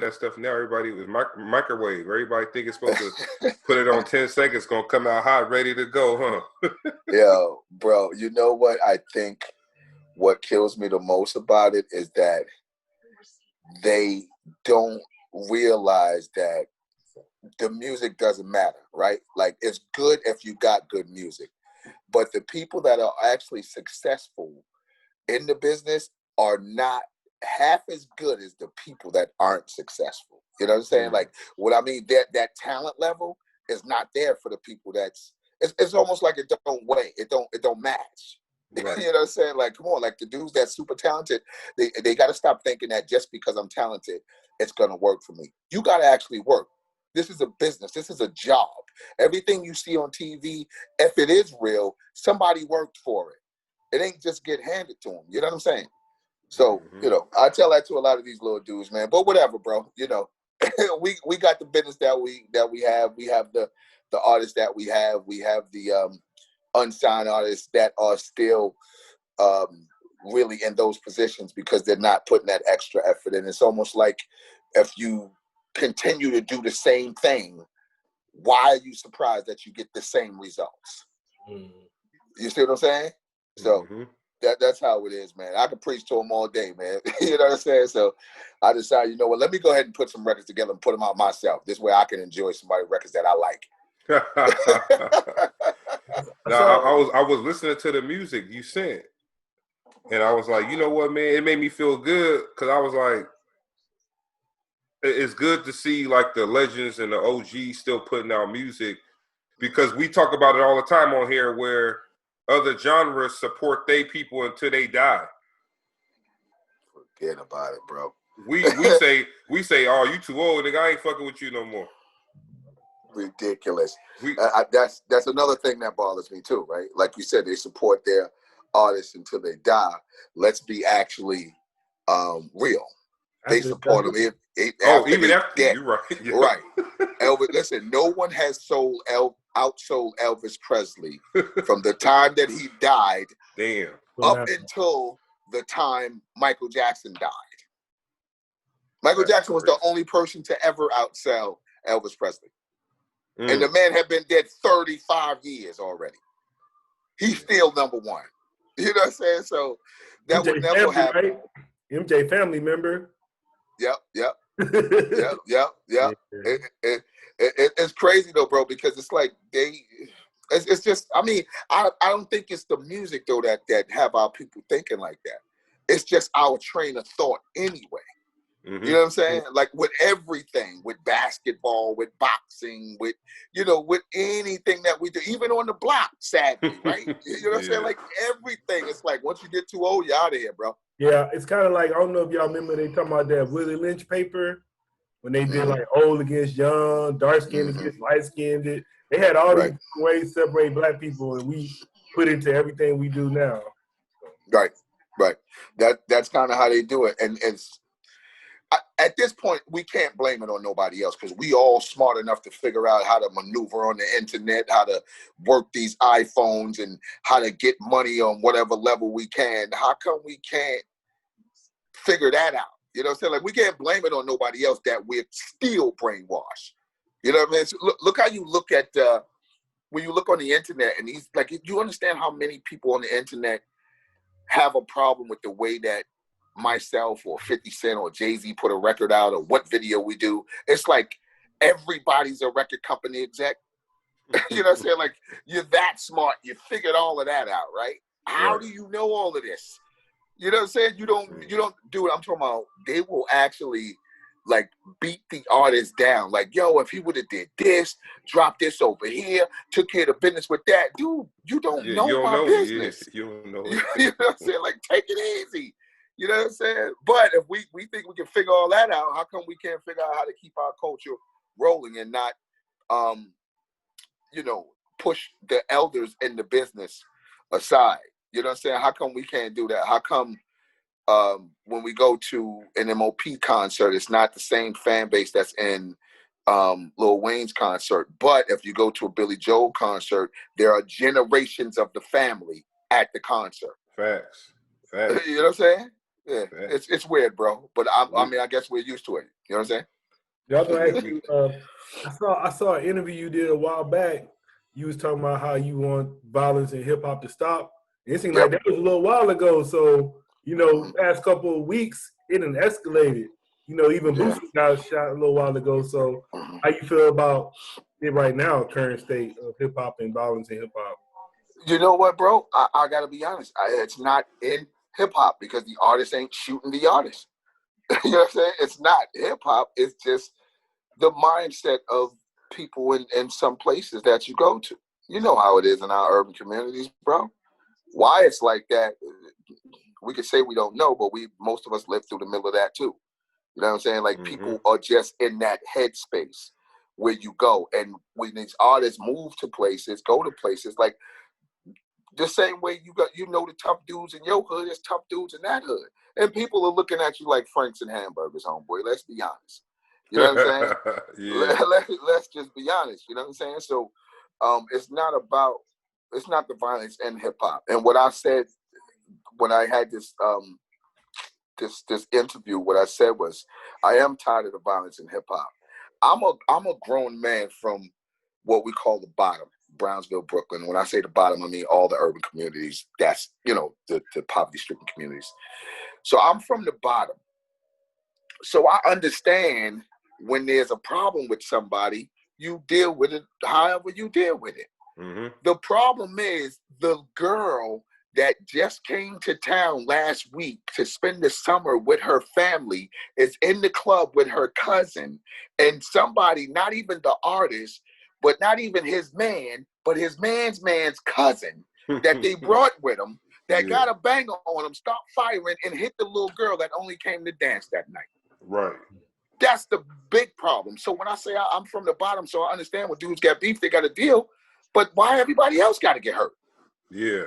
that stuff now. Everybody was microwave. Everybody think it's supposed to put it on 10 seconds, gonna come out hot, ready to go, huh? Yo, bro, you know what I think what kills me the most about it is that they don't realize that the music doesn't matter, right? Like, it's good if you got good music, but the people that are actually successful in the business are not half as good as the people that aren't successful. You know what I'm saying? Like, what I mean, that talent level is not there for the people it's almost like it don't weigh, it don't match. Right. You know what I'm saying? Like, come on, like the dudes that's super talented, they got to stop thinking that just because I'm talented, it's going to work for me. You got to actually work. This is a business. This is a job. Everything you see on TV, if it is real, somebody worked for it. It ain't just get handed to them. You know what I'm saying? So, you know, I tell that to a lot of these little dudes, man. But whatever, bro. You know, we got the business that we have. We have the artists that we have. We have the unsigned artists that are still really in those positions because they're not putting that extra effort in. It's almost like if you continue to do the same thing, why are you surprised that you get the same results? You see what I'm saying? So that's how it is, man. I could preach to them all day, man. You know what I'm saying? So I decided, you know what, let me go ahead and put some records together and put them out myself. This way I can enjoy somebody's records that I like. Now, I was listening to the music you sent, and I was like, you know what, man, it made me feel good because I was like, it's good to see like the legends and the OGs still putting out music, because we talk about it all the time on here where other genres support they people until they die. Forget about it, bro. We say, oh, you too old, nigga, I ain't fucking with you no more. Ridiculous. That's another thing that bothers me too, right? Like you said, they support their artists until they die. Let's be actually real. They support them even after dead. You're right. Yeah. Right. Elvis, listen, no one has outsold Elvis Presley from the time that he died up until the time Michael Jackson died. Michael Jackson was the only person to ever outsell Elvis Presley. And the man had been dead 35 years already. He's still number one. You know what I'm saying? So that would never happen. Right? MJ family member. Yep. It's crazy though, bro, because it's like it's just, I mean, I don't think it's the music though that have our people thinking like that. It's just our train of thought anyway. You know what I'm saying? Like with everything, with basketball, with boxing, with, you know, with anything that we do, even on the block, sadly, right? You know what I'm saying? Like everything, it's like once you get too old, you're out of here, bro. Yeah, it's kind of like, I don't know if y'all remember they talking about that Willie Lynch paper when they did like old against young, dark skinned against light skinned. They had all these ways to separate black people, and we put into everything we do now. Right. That's kind of how they do it, and it's. At this point, we can't blame it on nobody else because we all smart enough to figure out how to maneuver on the internet, how to work these iPhones, and how to get money on whatever level we can. How come we can't figure that out? You know what I'm saying? Like, we can't blame it on nobody else that we're still brainwashed. You know what I mean? So look how you look at, when you look on the internet, and he's like, you understand how many people on the internet have a problem with the way that myself or 50 Cent or Jay-Z put a record out, or what video we do? It's like everybody's a record company exec. You know what I'm saying? Like, you're that smart. You figured all of that out, right? How do you know all of this? You know what I'm saying? You don't do it. I'm talking about they will actually like beat the artist down. Like, yo, if he would have did this, dropped this over here, took care of the business with that, dude, you don't know my business. You don't know. You know what I'm saying? Like, take it easy. You know what I'm saying? But if we think we can figure all that out, how come we can't figure out how to keep our culture rolling and not, you know, push the elders in the business aside? You know what I'm saying? How come we can't do that? How come when we go to an M.O.P concert, it's not the same fan base that's in Lil Wayne's concert? But if you go to a Billy Joel concert, there are generations of the family at the concert. Facts. You know what I'm saying? Yeah, it's weird, bro. But I mean, I guess we're used to it. You know what I'm saying? Yeah, I was gonna ask you. I saw an interview you did a while back. You was talking about how you want violence in hip hop to stop. It seemed like that was a little while ago. So past couple of weeks, it done escalated. Even Boosie got shot a little while ago. So how you feel about it right now, current state of hip hop and violence in hip hop? You know what, bro? I gotta be honest. It's not in hip hop because the artist ain't shooting the artist. You know what I'm saying? It's not hip hop. It's just the mindset of people in some places that you go to. You know how it is in our urban communities, bro. Why it's like that, we could say we don't know, but most of us live through the middle of that too. You know what I'm saying? Like people are just in that headspace where you go, and when these artists move to places, go to places, like the same way the tough dudes in your hood, there's tough dudes in that hood, and people are looking at you like Franks and hamburgers, homeboy. Let's be honest. You know what I'm saying? Let's just be honest. You know what I'm saying? So, it's not the violence in hip hop. And what I said when I had this interview, what I said was, I am tired of the violence in hip hop. I'm a grown man from what we call the bottom, Brownsville, Brooklyn. When I say the bottom, I mean all the urban communities. That's the poverty-stricken communities. So I'm from the bottom. So I understand when there's a problem with somebody, you deal with it however you deal with it. Mm-hmm. The problem is the girl that just came to town last week to spend the summer with her family is in the club with her cousin, and somebody, not even the artist, but not even his man, but his man's cousin that they brought with him, that got a banger on him, stopped firing and hit the little girl that only came to dance that night. Right. That's the big problem. So when I say I'm from the bottom, so I understand when dudes got beef, they got to deal. But why everybody else got to get hurt? Yeah.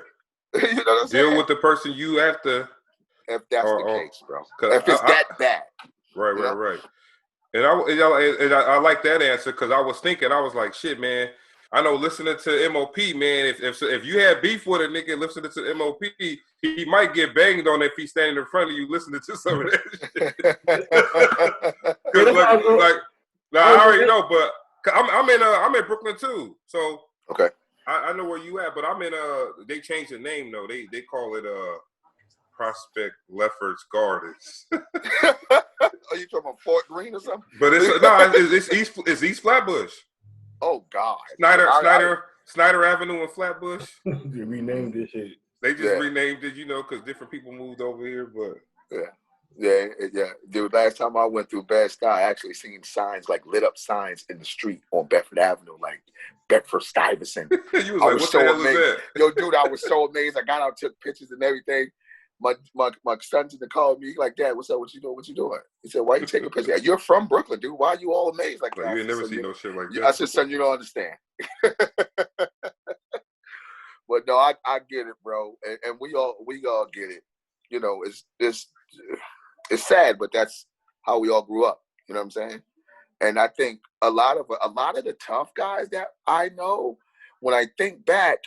You know what I'm saying? Deal with the person you have to. If that's the case, bro. If it's that bad. Right. And I like that answer because I was thinking, I was like, shit, man. I know listening to M.O.P, man, if you had beef with a nigga listening to M.O.P, he might get banged on if he's standing in front of you listening to some of that shit. Because I already know, but I'm in Brooklyn too, so okay. I know where you at, but I'm in they changed the name though. They call it Prospect Lefferts Gardens. Are you talking about Fort Greene or something? But it's East Flatbush. Oh God. Snyder Avenue in Flatbush. They renamed this shit. They just renamed it, because different people moved over here, but yeah. Dude, last time I went through Bed-Stuy, I actually seen signs, like lit up signs in the street on Bedford Avenue, like Bedford-Stuyvesant. You was like, what the hell is that? Yo, dude, I was so amazed. I got out, took pictures and everything. My son's in the car with me. He's like, Dad, what's up? What you doing? What you doing? He said, why you taking pictures? You're from Brooklyn, dude. Why are you all amazed like that? You ain't never seen no shit like that. I said, son, you don't understand. But no, I get it, bro. And we all get it. It's sad, but that's how we all grew up. You know what I'm saying? And I think a lot of the tough guys that I know, when I think back,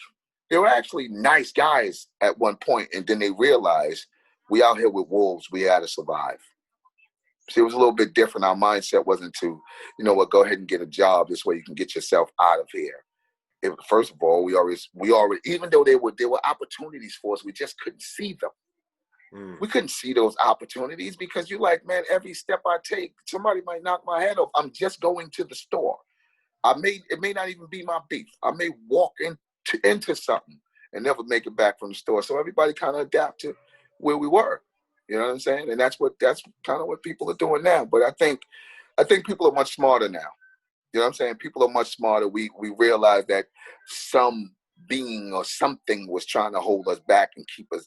they were actually nice guys at one point, and then they realized we out here with wolves. We had to survive. See, it was a little bit different. Our mindset wasn't to, go ahead and get a job. This way you can get yourself out of here. First of all, we already, even though there were opportunities for us, we just couldn't see them. We couldn't see those opportunities because you're like, man, every step I take, somebody might knock my head off. I'm just going to the store. It may not even be my beef. I may walk into something and never make it back from the store. So everybody kind of adapt to where we were. You know what I'm saying? And that's kind of what people are doing now. But I think people are much smarter now. You know what I'm saying? People are much smarter. We realize that some being or something was trying to hold us back and keep us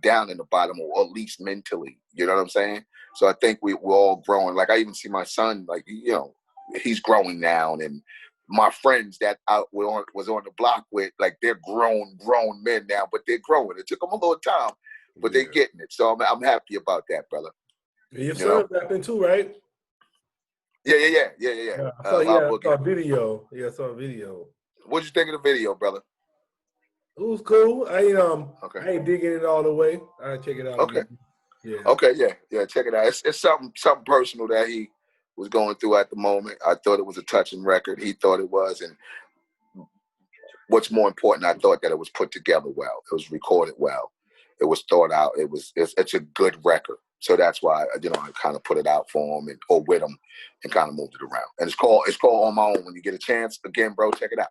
down in the bottom, or at least mentally. You know what I'm saying? So I think we're all growing. Like, I even see my son, like, he's growing now. And my friends that I was on the block with, like, they're grown men now, but they're growing. It took them a little time, but they're getting it. So I'm happy about that, brother. Your son's rapping too, right? Yeah. I saw a video. Yeah, I saw a video. What'd you think of the video, brother? It was cool. I ain't digging it all the way. I'll check it out. Okay. Again. Yeah. Okay, yeah. Check it out. It's something personal that he was going through at the moment. I thought it was a touching record. He thought it was, and what's more important, I thought that it was put together well. It was recorded well. It was thought out. It's a good record. So that's why I kind of put it out for him or with him and kind of moved it around. And it's called On My Own. When you get a chance, again, bro, check it out.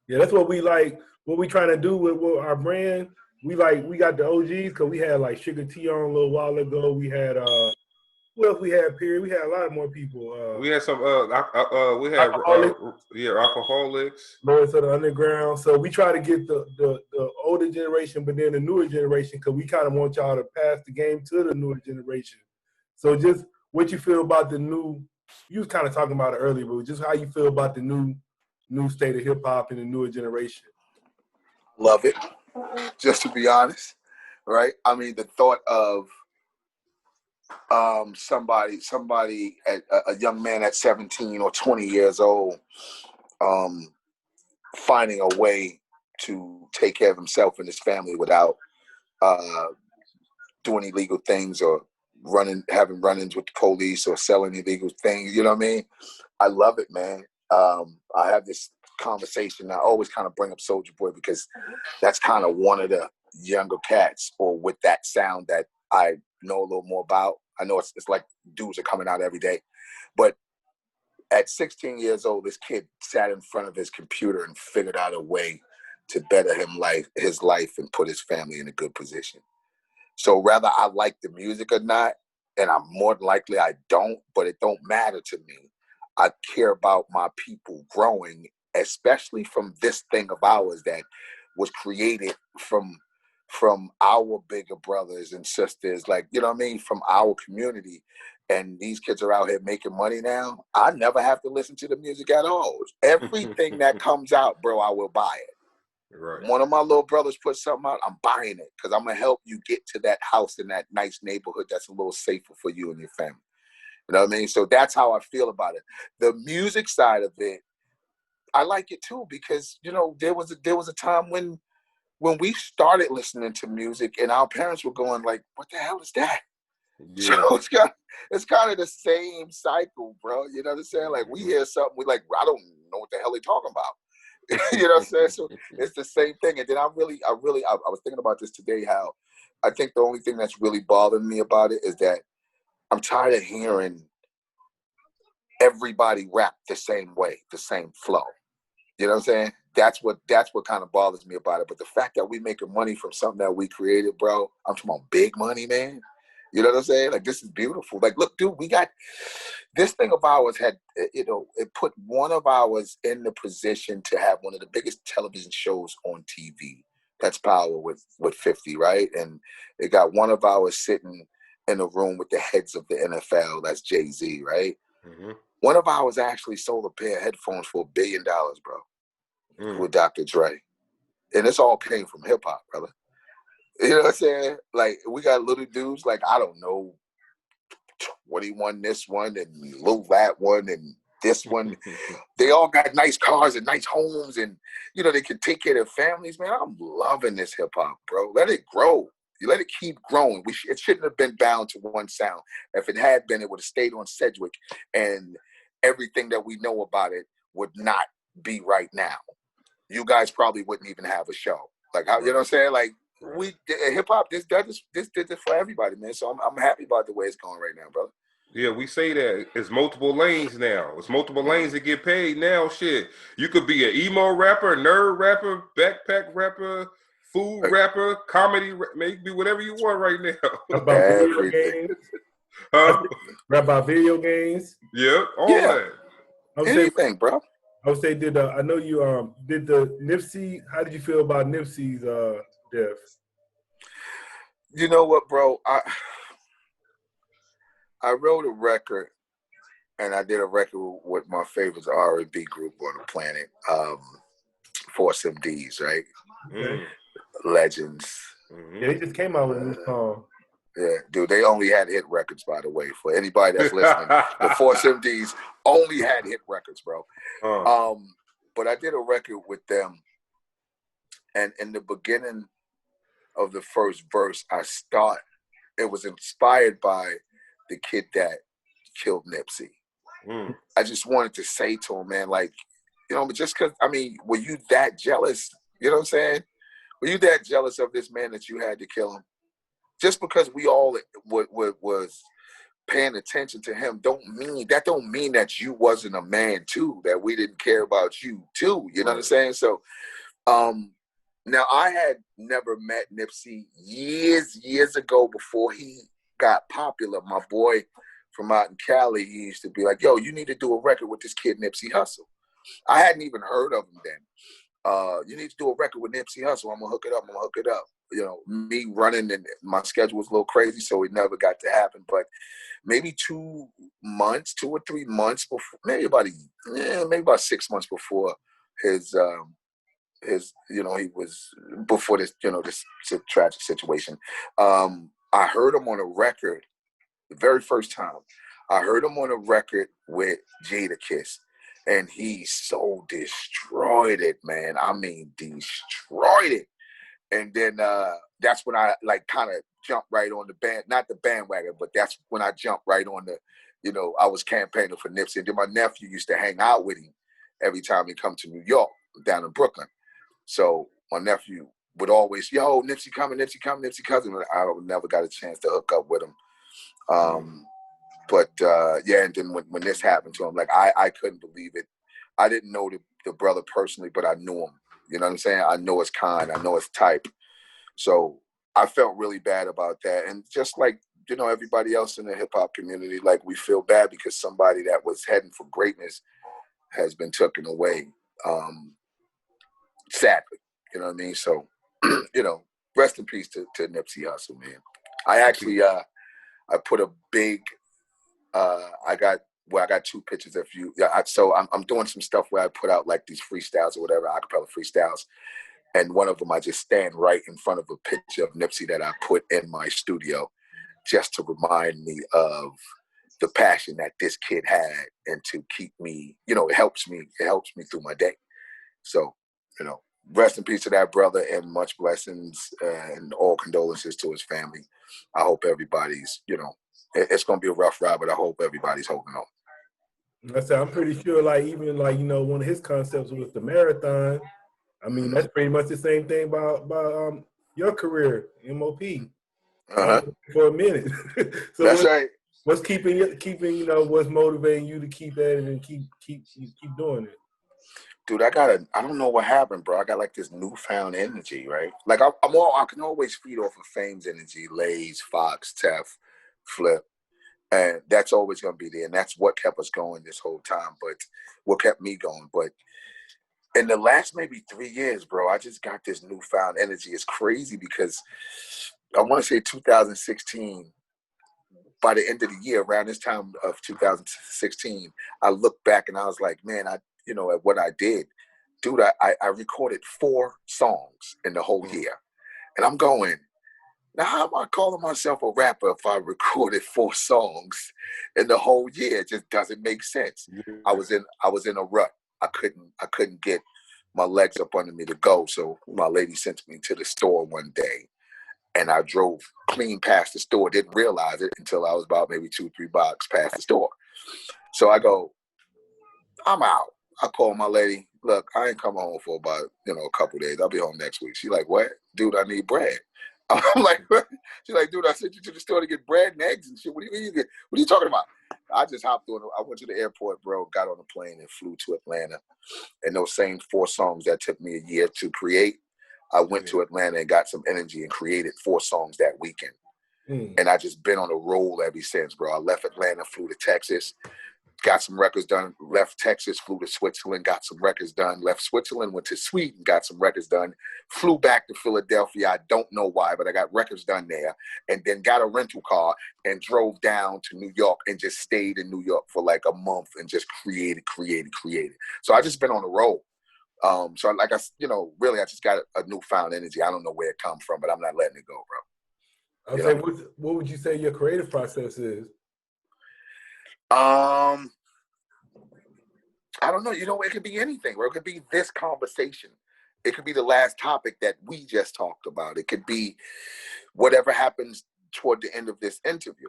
Yeah, that's what we like. What we trying to do with our brand. We got the OGs because we had like Sugar T on a little while ago. We had what else we had? Period. We had a lot more people. We had some we had alcoholics. Lords of the Underground. So we try to get the older generation, but then the newer generation, because we kind of want y'all to pass the game to the newer generation. So just what you feel about the new, you was kind of talking about it earlier, but just how you feel about the new state of hip hop and the newer generation. Love it. Just to be honest, right? I mean, the thought of somebody a young man at 17 or 20 years old finding a way to take care of himself and his family without doing illegal things or having run-ins with the police or selling illegal things. You know what I mean? I love it, man. I have this conversation. I always kind of bring up Soulja Boy because that's kind of one of the younger cats, or with that sound that I know a little more about. I know it's like dudes are coming out every day, but at 16 years old, this kid sat in front of his computer and figured out a way to better his life and put his family in a good position. So whether I like the music or not, and I'm more than likely I don't, but it don't matter to me. I care about my people growing, especially from this thing of ours that was created from our bigger brothers and sisters, like, you know what I mean, from our community. And these kids are out here making money now. I never have to listen to the music at all. Everything that comes out, bro, I will buy it. Right. One of my little brothers put something out, I'm buying it because I'm going to help you get to that house in that nice neighborhood that's a little safer for you and your family. You know what I mean? So that's how I feel about it. The music side of it, I like it too because, there was a time when we started listening to music and our parents were going like, what the hell is that? Yeah. So it's kind of the same cycle, bro. You know what I'm saying? Like we hear something, we like, I don't know what the hell they're talking about. You know what I'm saying? So it's the same thing. And then I was thinking about this today, how I think the only thing that's really bothering me about it is that I'm tired of hearing everybody rap the same way, the same flow. You know what I'm saying? That's what kind of bothers me about it. But the fact that we making money from something that we created, bro, I'm talking about big money, man. You know what I'm saying? Like, this is beautiful. Like, look, dude, we got this thing of ours had, it put one of ours in the position to have one of the biggest television shows on TV. That's Power with 50, right? And it got one of ours sitting in a room with the heads of the NFL. That's Jay-Z, right? Mm-hmm. One of ours actually sold a pair of headphones for $1 billion, bro, with Dr. Dre. And this all came from hip hop, brother. You know what I'm saying? Like, we got little dudes, like, I don't know, 21 this one and Lil that one and this one. They all got nice cars and nice homes and, they can take care of their families, man. I'm loving this hip hop, bro. Let it grow. You let it keep growing. It shouldn't have been bound to one sound. If it had been, it would have stayed on Sedgwick, and everything that we know about it would not be right now. You guys probably wouldn't even have a show. Like, how, you know what I'm saying? Like, hip hop, this did this for everybody, man. So I'm happy about the way it's going right now, brother. Yeah, we say that it's multiple lanes now. It's multiple lanes that get paid now. Shit, you could be an emo rapper, nerd rapper, backpack rapper, food rapper, comedy, maybe whatever you want right now. About video games. Rap about video games. Yeah, all that. Anything, bro. I would say, I know you did the Nipsey. How did you feel about Nipsey's death? You know what, bro? I wrote a record, and I did a record with my favorite R&B group on the planet, Force MDs, right? Okay. Legends. Mm-hmm. Yeah, they just came out with a new song. Yeah, dude, they only had hit records, by the way. For anybody that's listening, the Force MDs only had hit records, bro. But I did a record with them, and in the beginning of the first verse, I start it was inspired by the kid that killed Nipsey. I just wanted to say to him, man, like, you know, just because, I mean, were you that jealous? You know what I'm saying? Were you that jealous of this man that you had to kill him? Just because we all was paying attention to him don't mean that you wasn't a man too, that we didn't care about you too. You know what I'm saying? So now I had never met Nipsey years ago before he got popular. My boy from out in Cali, he used to be like, yo, you need to do a record with this kid Nipsey Hussle. I hadn't even heard of him then. You need to do a record with Nipsey Hussle. I'm gonna hook it up. You know, me running and my schedule was a little crazy, so it never got to happen. But maybe 2 or 3 months before, maybe about 6 months before his you know, he was before this, you know, this tragic situation. I heard him on a record the very first time. I heard him on a record with Jadakiss, and he so destroyed it, man. I mean, destroyed it. And then that's when I like kind of jumped right on the not the bandwagon, but that's when I jumped right on the, you know, I was campaigning for Nipsey. And then my nephew used to hang out with him every time he come to New York, down in Brooklyn. So my nephew would always, yo, Nipsey coming, Nipsey coming. I never got a chance to hook up with him. But yeah, and then when this happened to him, like I couldn't believe it. I didn't know the brother personally, but I knew him. You know what I'm saying? I know his kind. I know his type. So I felt really bad about that. And just like, you know, everybody else in the hip hop community, like we feel bad because somebody that was heading for greatness has been taken away. Sadly, you know what I mean? So, you know, rest in peace to Nipsey Hussle, man. I actually, I put a big, I got 2 pictures of you. Yeah, so I'm doing some stuff where I put out like these freestyles or whatever, acapella freestyles. And one of them, I just stand right in front of a picture of Nipsey that I put in my studio just to remind me of the passion that this kid had and to keep me, you know, it helps me through my day. So, you know, rest in peace to that brother and much blessings and all condolences to his family. I hope everybody's, you know, it's going to be a rough ride, but I hope everybody's holding on. I said, I'm pretty sure, like, even like, you know, one of his concepts was the marathon. I mean, that's pretty much the same thing about your career, M.O.P. For a minute. So that's right. What's keeping you know, what's motivating you to keep at it and keep doing it? Dude, I don't know what happened, bro. I got like this newfound energy, right? Like I can always feed off of Fame's energy, Lays, Fox, Tef, Flip. And that's always going to be there. And that's what kept us going this whole time. But what kept me going. But in the last maybe 3 years, bro, I just got this newfound energy. It's crazy because I want to say 2016, by the end of the year, around this time of 2016, I looked back and I was like, man, you know, at what I did, dude, I recorded 4 songs in the whole year. And I'm going, now how am I calling myself a rapper if I recorded 4 songs in the whole year? It just doesn't make sense. I was in a rut. I couldn't get my legs up under me to go. So my lady sent me to the store one day and I drove clean past the store. Didn't realize it until I was about maybe 2-3 blocks past the store. So I go, I'm out. I called my lady, look, I ain't coming home for about, you know, a couple of days. I'll be home next week. She's like, what? Dude, I need bread. I'm like, what? She's like, dude, I sent you to the store to get bread and eggs and shit. What do you mean? What are you talking about? I just hopped on. I went to the airport, bro, got on a plane and flew to Atlanta. And those same 4 songs that took me a year to create, I went to Atlanta and got some energy and created 4 songs that weekend. And I just been on a roll ever since, bro. I left Atlanta, flew to Texas, got some records done, left Texas, flew to Switzerland, got some records done, left Switzerland, went to Sweden, got some records done, flew back to Philadelphia. I don't know why, but I got records done there, and then got a rental car and drove down to New York and just stayed in New York for like a month and just created. So I just been on the road. So like you know, really, I just got a newfound energy. I don't know where it comes from, but I'm not letting it go, bro. I was saying, what would you say your creative process is? I don't know. You know, it could be anything, bro. It could be this conversation. It could be the last topic that we just talked about. It could be whatever happens toward the end of this interview.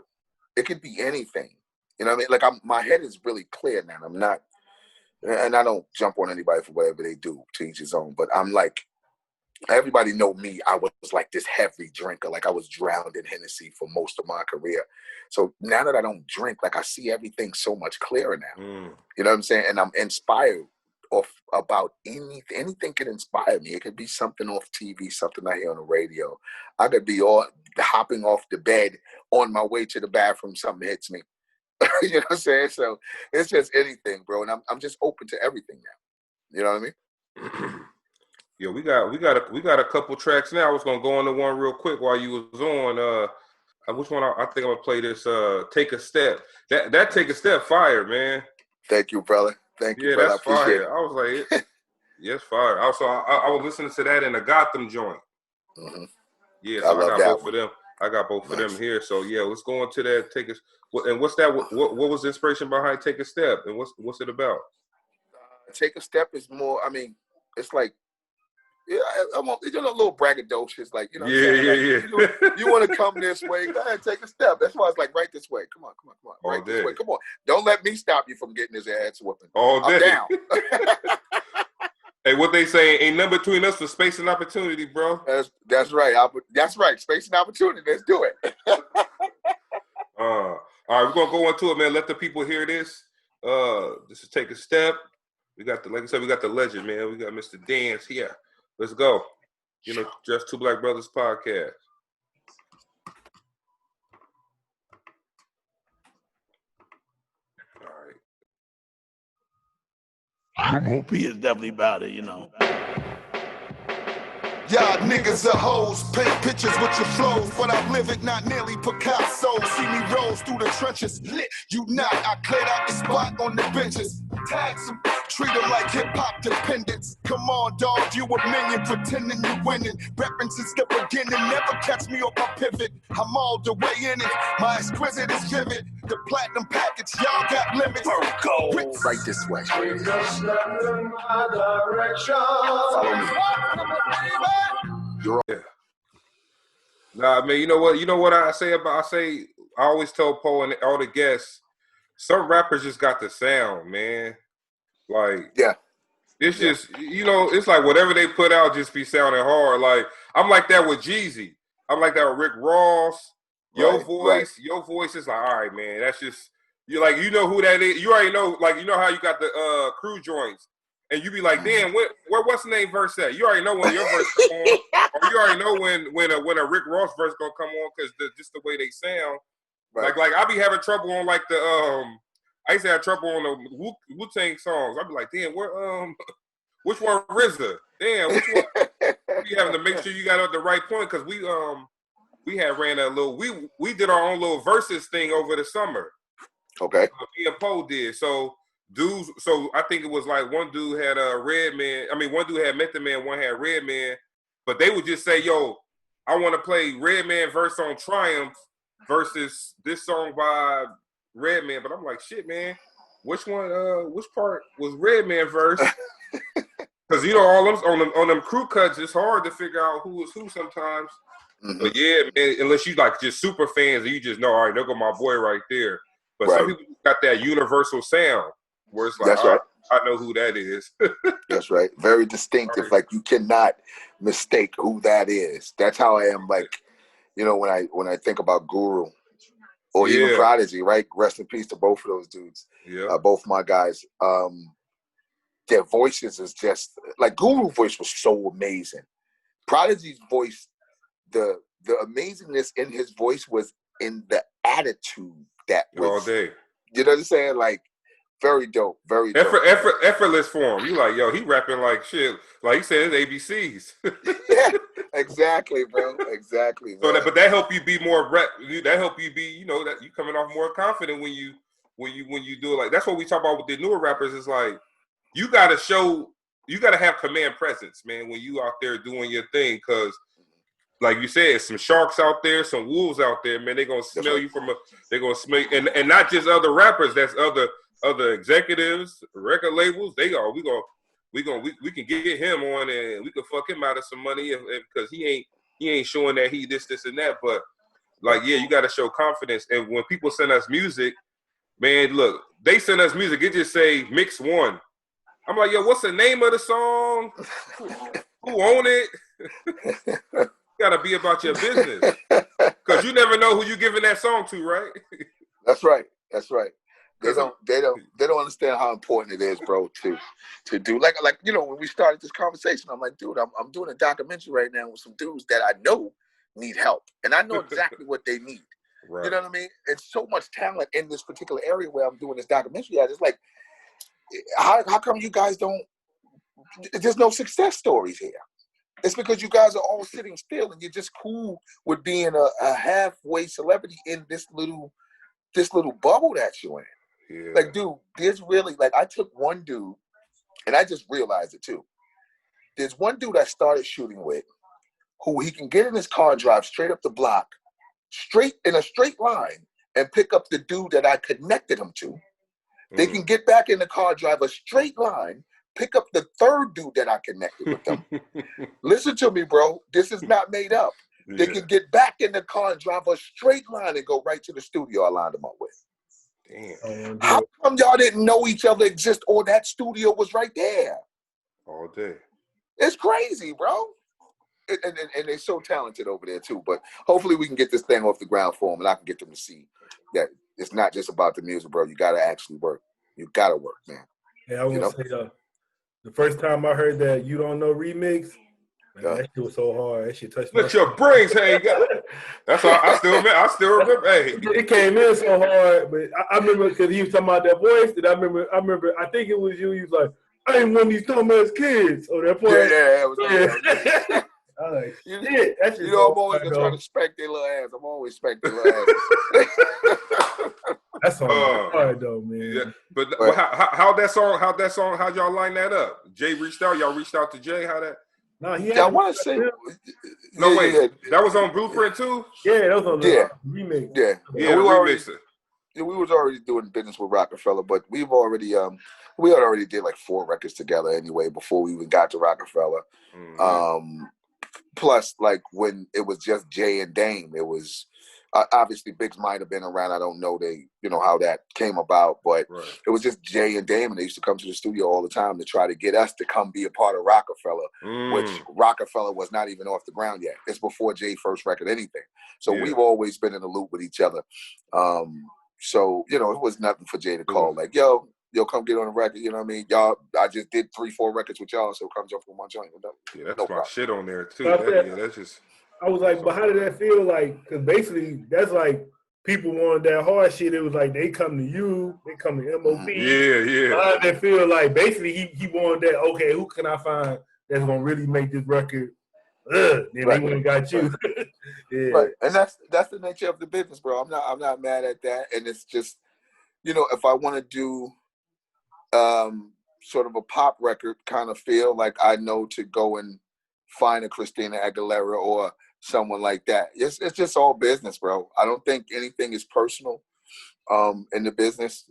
It could be anything. You know what I mean? Like my head is really clear now. I'm not, and I don't jump on anybody for whatever they do, to each his own. But I'm like, everybody know me. I was like this heavy drinker. Like I was drowned in Hennessy for most of my career. So now that I don't drink, like I see everything so much clearer now. You know what I'm saying? And I'm inspired about anything can inspire me. It could be something off TV, something I hear on the radio. I could be hopping off the bed on my way to the bathroom, something hits me. You know what I'm saying? So it's just anything, bro. And I'm just open to everything now. You know what I mean? Yeah, we got a couple tracks now. I was gonna go into one real quick while you was on. Which one? I think I'm gonna play this. Take a Step. That Take a Step fire, man. Thank you, brother. Thank you, brother. That's fire. I was like, yes, fire. Also, I was listening to that in the Gotham joint. Mm-hmm. Yeah, so I got both of them. I got both of them here. So yeah, let's go into that. And what's that? What was the inspiration behind Take a Step? And what's it about? Take a Step is more. I mean, it's like. Yeah, I'm a little braggadocious, like, you know. Yeah. You want to come this way? Go ahead, take a step. That's why it's like right this way. Come on. Right this way. Come on. Don't let me stop you from getting his ass whooping. I'm down. Hey, what they say ain't nothing between us for space and opportunity, bro. That's right. That's right. Space and opportunity. Let's do it. All right, we're gonna go into it, man. Let the people hear this. This is Take a Step. We got like I said, we got the legend, man. We got Mr. Danze here. Let's go. You know, Just Two Black Brothers podcast. All right. M.O.P is definitely about it, you know. Y'all niggas are hoes, paint pictures with your flows, but I live it, not nearly Picasso. See me rose through the trenches, lit, you not. I cleared out the spot on the benches. Tag some, treat them like hip-hop dependents. Come on, dog, you a minion, pretending you winning. Reppin' since the beginning, never catch me off my pivot. I'm all the way in it, my exquisite is vivid. The platinum package, y'all got limits. Go right this way. Follow me. Yeah. Nah, man, you know what I say I always tell Poe and all the guests, some rappers just got the sound, man. Like, yeah. It's just, it's like whatever they put out just be sounding hard. Like, I'm like that with Jeezy. I'm like that with Rick Ross. Your voice is like, all right, man, that's just, you're like, you know who that is. You already know, like, you know how you got the crew joints. And you be like, damn, what's the name verse at? You already know when your verse come on. Or you already know when a Rick Ross verse gonna come on because just the way they sound. Right. Like I be having trouble on like the I used to have trouble on the Wu-Tang songs. I'd be like, damn, which one RZA? Damn, which one? You having to make sure you got at the right point because we had ran a little we did our own little versus thing over the summer. Okay. Me and Poe did. So I think it was like one dude had one dude had Method Man, one had Redman, but they would just say, yo, I want to play Redman verse on Triumph versus this song by Redman. But I'm like, shit, man, which part was Redman verse? Because all them on them crew cuts, it's hard to figure out who is who sometimes. Mm-hmm. But yeah, man, unless you like just super fans and you just know, all right, there go my boy right there. But some people got that universal sound where it's like, that's right. I know who that is. That's right. Very distinctive. Right. Like you cannot mistake who that is. That's how I am. Like, when I think about Guru or even Prodigy, right? Rest in peace to both of those dudes. Yeah. Both my guys. Their voices is just like Guru's voice was so amazing. Prodigy's voice, the amazingness in his voice was in the attitude that was all day. You know what I'm saying? Like, very dope, very dope. Effortless for him. You like, yo, he rapping like shit. Like he said, it's ABCs. Yeah, exactly, bro. Exactly. So but that help you be more that help you be, that you coming off more confident when you do it. Like that's what we talk about with the newer rappers. Is like you gotta have command presence, man, when you out there doing your thing, because like you said, some sharks out there, some wolves out there, man. They're gonna smell you they're gonna smell, and not just other rappers. That's other executives, record labels. We can get him on and we can fuck him out of some money because he ain't showing that he this and that. But Like, yeah, you got to show confidence. And when people send us music, man, look, they send us music. It just say mix one. I'm like, yo, what's the name of the song? Who own it? You got to be about your business. Because you never know who you giving that song to, right? That's right. That's right. They don't understand how important it is, bro, to do like when we started this conversation, I'm like, dude, I'm doing a documentary right now with some dudes that I know need help. And I know exactly what they need. Right. You know what I mean? It's so much talent in this particular area where I'm doing this documentary at. It's like, how come you guys don't, there's no success stories here? It's because you guys are all sitting still and you're just cool with being a halfway celebrity in this little bubble that you're in. Yeah. Like, dude, there's really, like, I took one dude, and I just realized it too. There's one dude I started shooting with who he can get in his car, drive straight up the block, straight in a straight line, and pick up the dude that I connected him to. They can get back in the car, drive a straight line, pick up the third dude that I connected with them. Listen to me, bro. This is not made up. Yeah. They can get back in the car and drive a straight line and go right to the studio I lined them up with. Damn. How come y'all didn't know each other exist or that studio was right there? All day. It's crazy, bro. And they're so talented over there, too. But hopefully we can get this thing off the ground for them and I can get them to see that it's not just about the music, bro. You got to actually work. You got to work, man. Yeah, I want to say the first time I heard that You Don't Know remix, man, that shit was so hard. That shit touched my your brains hang up. That's all. I still remember. Hey. It came in so hard, but I remember because he was talking about that voice. And I remember. I think it was you. He was like, "I ain't one of these dumbass kids." Oh, that point. Yeah, it was. Yeah. I was like, shit. That's I'm always gonna try to spank their little ass. I'm always spanking their little ass. That's hard though, man. Yeah, but how'd y'all line that up? Jay reached out. Y'all reached out to Jay. How that? No, I want to say. That was on Blueprint too. Yeah, that was on the remix. Yeah, we was already doing business with Rockefeller, but we had already did like 4 records together anyway before we even got to Rockefeller. Mm-hmm. Plus, like when it was just Jay and Dame, it was obviously Biggs might have been around. I don't know how that came about, but It was just Jay and Dame, and they used to come to the studio all the time to try to get us to come be a part of Rockefeller, which Rockefeller was not even off the ground yet. It's before Jay first record anything. So we've always been in the loop with each other. So it was nothing for Jay to call like, yo, come get on the record. You know what I mean? Y'all, I just did 3-4 records with y'all, so come jump on my joint. Yeah, that's my shit on there too. That's just. I was like, but how did that feel like? Because basically, that's like people wanted that hard shit. It was like they come to you, they come to M.O.P. Yeah. How did that feel like? Basically, he wanted that. Okay, who can I find that's gonna really make this record? Then they went and got you. Yeah. Right, and that's the nature of the business, bro. I'm not mad at that, and it's just if I want to do sort of a pop record kind of feel, like I know to go and find a Christina Aguilera or someone like that. It's just all business, bro. I don't think anything is personal in the business.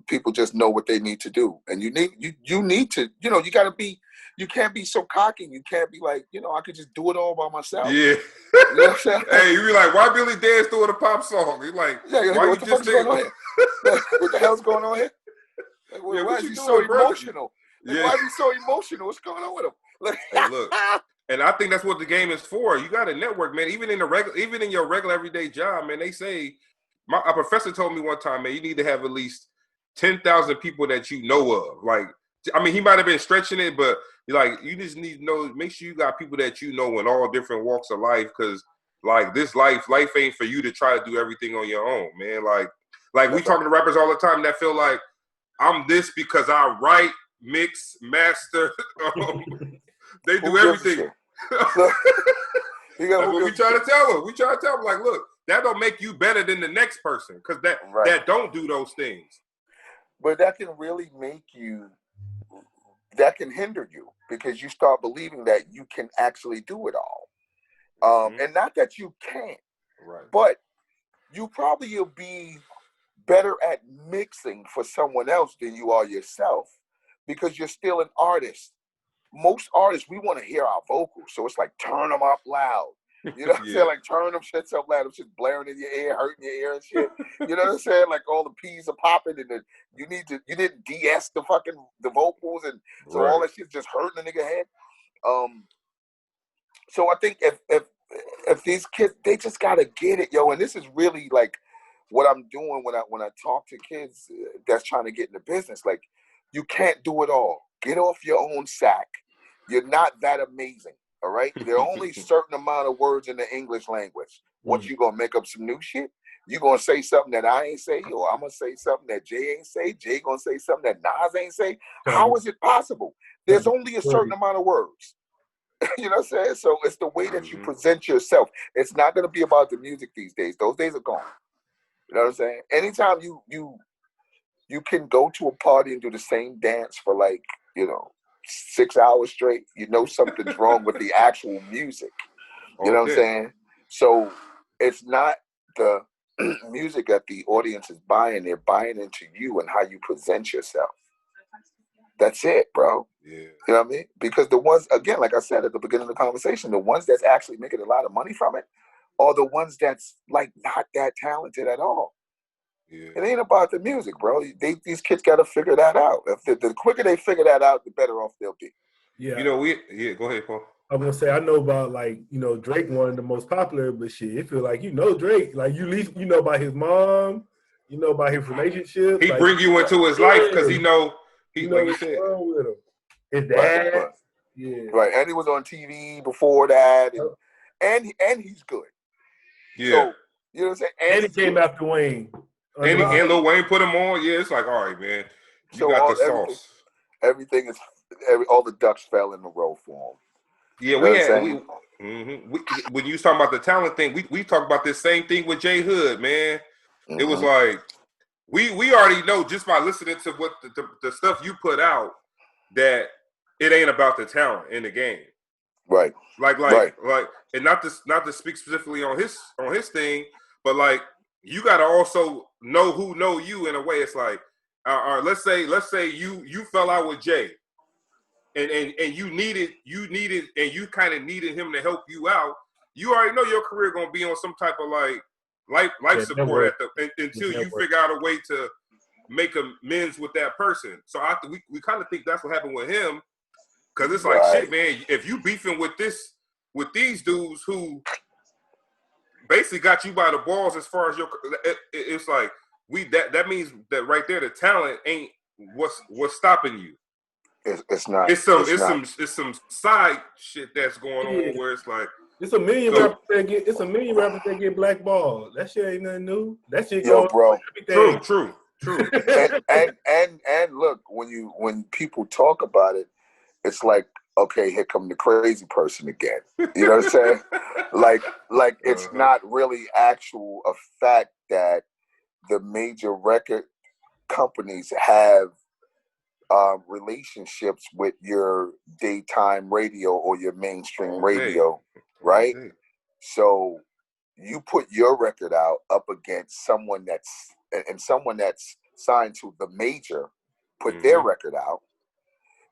People just know what they need to do, and you need to you gotta be. You can't be so cocky. You can't be like, I could just do it all by myself. Yeah. You know what I'm saying? Hey, you be like, why Billy Dance doing a pop song? You're like, why what you the just going on here? What the hell's going on here? Like, why is he so emotional? Like, why is he so emotional? What's going on with him? Like, hey, look. And I think that's what the game is for. You got to network, man. Even in your regular everyday job, man. They say, a professor told me one time, man, you need to have at least 10,000 people that you know of. Like, I mean, he might have been stretching it, but like, you just need to know. Make sure you got people that you know in all different walks of life, because like this life ain't for you to try to do everything on your own, man. Like we talking to rappers all the time that feel like I'm this because I write, mix, master. They do everything. That's what we try to tell them. We try to tell them, like, look, that don't make you better than the next person, because that don't do those things. But that can really make you. That can hinder you, because you start believing that you can actually do it all. And not that you can't, but you probably will be better at mixing for someone else than you are yourself, because you're still an artist. Most artists, we want to hear our vocals, so it's like turn them up loud. You know what I'm saying? Like turn them shits up loud, them shit blaring in your ear, hurting your ear and shit. You know what I'm saying? Like all the P's are popping, and you didn't de-ess the vocals, and so all that shit's just hurting the nigga head. So I think if these kids, they just gotta get it, yo. And this is really like what I'm doing when I talk to kids that's trying to get in the business. Like, you can't do it all. Get off your own sack. You're not that amazing. All right. There are only a certain amount of words in the English language. What, you gonna make up some new shit? You gonna say something that I ain't say, or I'm gonna say something that Jay ain't say? Jay gonna say something that Nas ain't say? How is it possible? There's only a certain amount of words. You know what I'm saying? So it's the way that you present yourself. It's not gonna be about the music these days. Those days are gone. You know what I'm saying? Anytime you can go to a party and do the same dance for like, 6 hours straight, something's wrong with the actual music. You know what I'm saying? So it's not the music that the audience is buying. They're buying into you and how you present yourself. That's it, bro. Yeah. You know what I mean? Because the ones, again, like I said at the beginning of the conversation, the ones that's actually making a lot of money from it are the ones that's like not that talented at all. Yeah. It ain't about the music, bro. These kids got to figure that out. If the quicker they figure that out, the better off they'll be. Yeah. Go ahead, Paul. I'm gonna say I know about Drake, one of the most popular, but shit, it feel like Drake, like you at least about his mom, about his relationship. He bring you into his life because he like you said, with him. His dad, right, and he was on TV before that, and he's good. Yeah, so, you know what I'm saying. And he came after Wayne. And Lil Wayne put him on. Yeah, it's like, all right, man. You got the sauce. Everything all the ducks fell in the row for him. Yeah, when you was talking about the talent thing, we talked about this same thing with J Hood, man. It was like we already know just by listening to what the stuff you put out that it ain't about the talent in the game. Right. Like, and not to speak specifically on his thing, but like you got to also know who know you in a way. It's like, let's say you fell out with Jay, and you needed, and you kind of needed him to help you out. You already know your career gonna be on some type of like life support until you figure out a way to make amends with that person. So we kind of think that's what happened with him, because it's like, shit, man. If you beefing with these dudes who basically got you by the balls as far as it's like that means that right there the talent ain't what's stopping you. It's not. It's some side shit that's going on where it's like it's a million rappers that get blackballed. That shit ain't nothing new. That shit bro. True. and look, when people talk about it, it's like, okay, here come the crazy person again. You know what I'm saying? like it's not really a fact that the major record companies have relationships with your daytime radio or your mainstream radio, right? So you put your record out up against someone that's signed to the major, put their record out.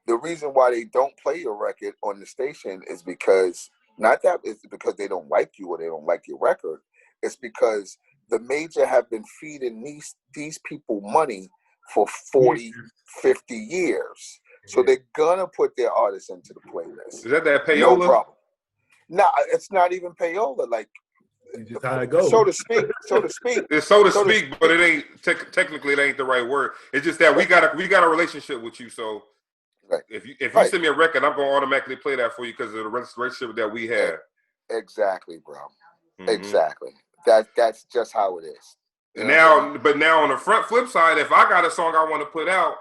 The reason why they don't play your record on the station is because it's because they don't like you or they don't like your record. It's because the major have been feeding these people money for 40, 50 years. So they're gonna put their artists into the playlist. Is that payola? No problem. No, it's not even payola. Like, it's just how it goes. So to speak. It's so to speak, but it ain't technically it ain't the right word. It's just that we got a relationship with you. So if you send me a record, I'm gonna automatically play that for you because of the relationship that we have. Exactly, bro. Exactly. That's just how it is. But now on the flip side, if I got a song I want to put out,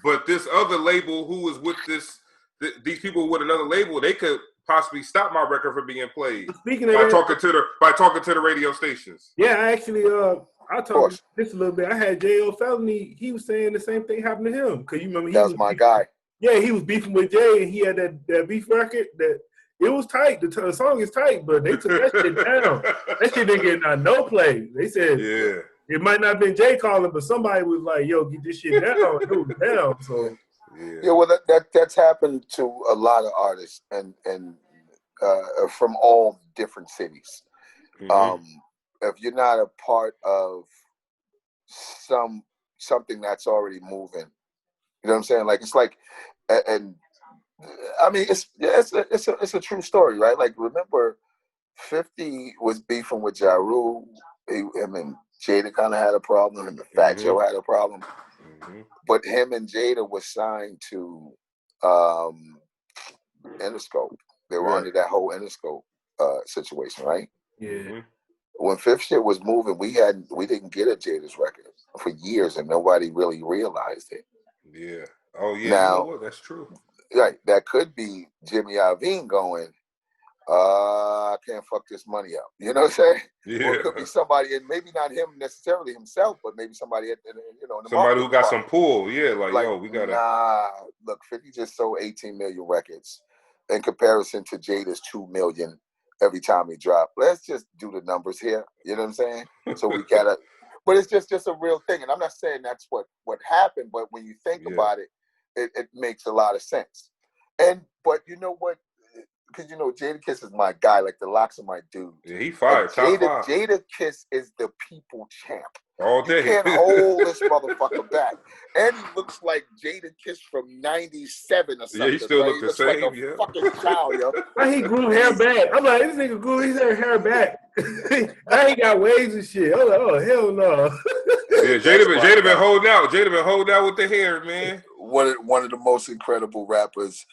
but this other label who is with these people with another label, they could possibly stop my record from being played by talking to the radio stations. Yeah, I actually I'll talk about this a little bit. I had J.O. Felony. He was saying the same thing happened to him because you remember that was my guy. Yeah, he was beefing with Jay, and he had that beef record that. It was tight. The song is tight, but they took that shit down. That shit didn't get no play. They said it might not have been Jay calling, but somebody was like, "Yo, get this shit down." It was down. So well, that's happened to a lot of artists, and from all different cities. Mhm. If you're not a part of something that's already moving, you know what I'm saying? Like it's like, and I mean, it's a true story, right? Like remember, 50 was beefing with Ja Rule. Him and Jada kind of had a problem. Him and Fat Joe had a problem. Mhm. But him and Jada was signed to Interscope. They were Right. under that whole Interscope situation, right? Yeah. Mhm. When Fifth Shit was moving, we didn't get a Jada's record for years, and nobody really realized it. Yeah. Oh yeah. You know Now, what? That's true. right, that could be Jimmy Iovine going, I can't fuck this money up. You know what I'm saying? Yeah. Or it could be somebody, and maybe not him necessarily himself, but maybe somebody in the Somebody who got marketing some pull. Yeah. Like, like, yo, we gotta. nah, look, 50 just sold 18 million records in comparison to Jada's 2 million every time he dropped. Let's just do the numbers here. You know what I'm saying? So we gotta, but it's just a real thing. And I'm not saying that's what happened, but when you think about it, it makes a lot of sense. But you know what? Because Jada Kiss is my guy, like the LOX are my dude. Yeah, he fired. Top five. Jada Kiss is the people champ. All day. You can't hold this motherfucker back. And he looks like Jada Kiss from 97 or something. Yeah, he still right? look He the looks same. like a fucking child, yo. Now he grew hair back. I'm like, this nigga grew his hair back. Now he got waves and shit. I'm like, oh, hell no. Yeah, Jada been holding out. Jada been holding out with the hair, man. One of the most incredible rappers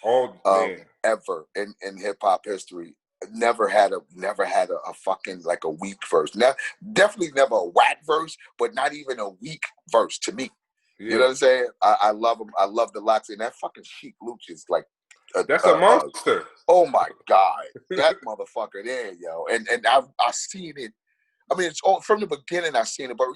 ever in hip hop history. Never had a fucking like a weak verse. Definitely never a whack verse, but not even a weak verse to me. Yeah. You know what I'm saying? I love him. I love the LOX, and that fucking Sheik Luch is like that's a monster. Oh my God, that motherfucker there, yo. And I've seen it. I mean, it's all from the beginning. I've seen it, but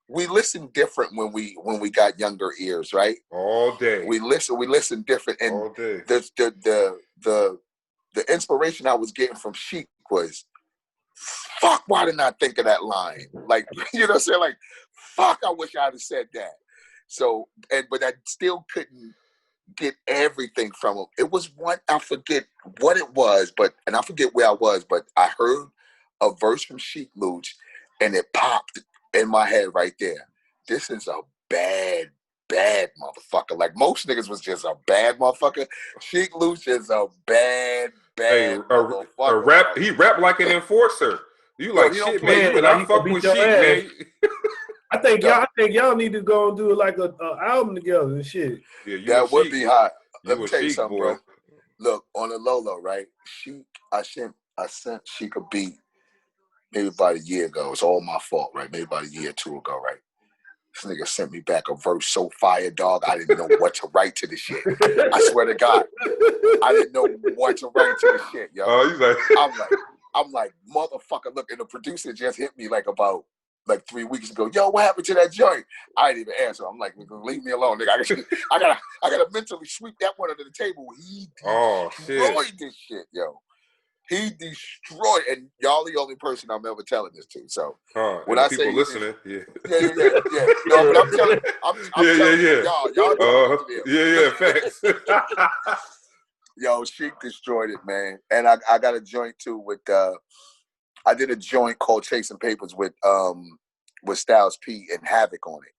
we listen different when we got younger ears, right? All day. We listen different, and all day. The inspiration I was getting from Sheik was, fuck, why didn't I think of that line? Like, you know what I'm saying? Like, fuck, I wish I'd have said that. So, but I still couldn't get everything from him. It was I forget what it was, and I forget where I was, but I heard a verse from Sheik Luch, and it popped in my head right there. This is a bad motherfucker. Like most niggas was just a bad motherfucker. Sheik Luch is a bad motherfucker. A rap. He rap like an enforcer. You like shit, man. You better not fuck with Sheik, man. I think y'all need to go and do like a album together and shit. Yeah, that would be hot. Let me tell you something, boy. bro. Look, on the low, right? Sheik, I sent Sheik a beat maybe about a year ago. It's all my fault, right? Maybe about a year or two ago, right? This nigga sent me back a verse so fire, dog. I didn't know what to write to the shit. I swear to God, I didn't know what to write to the shit, yo. Oh, he's like, I'm like, motherfucker. Look, and the producer just hit me about 3 weeks ago. Yo, what happened to that joint? I didn't even answer. I'm like, leave me alone, nigga. I gotta mentally sweep that one under the table. He destroyed this shit, yo. He destroyed, and y'all the only person I'm ever telling this to. So when I say people listening, yeah. No, but I'm telling y'all. Yeah, facts. Yo, Sheik destroyed it, man. And I got a joint too with I did a joint called Chasing Papers with Styles P and Havoc on it.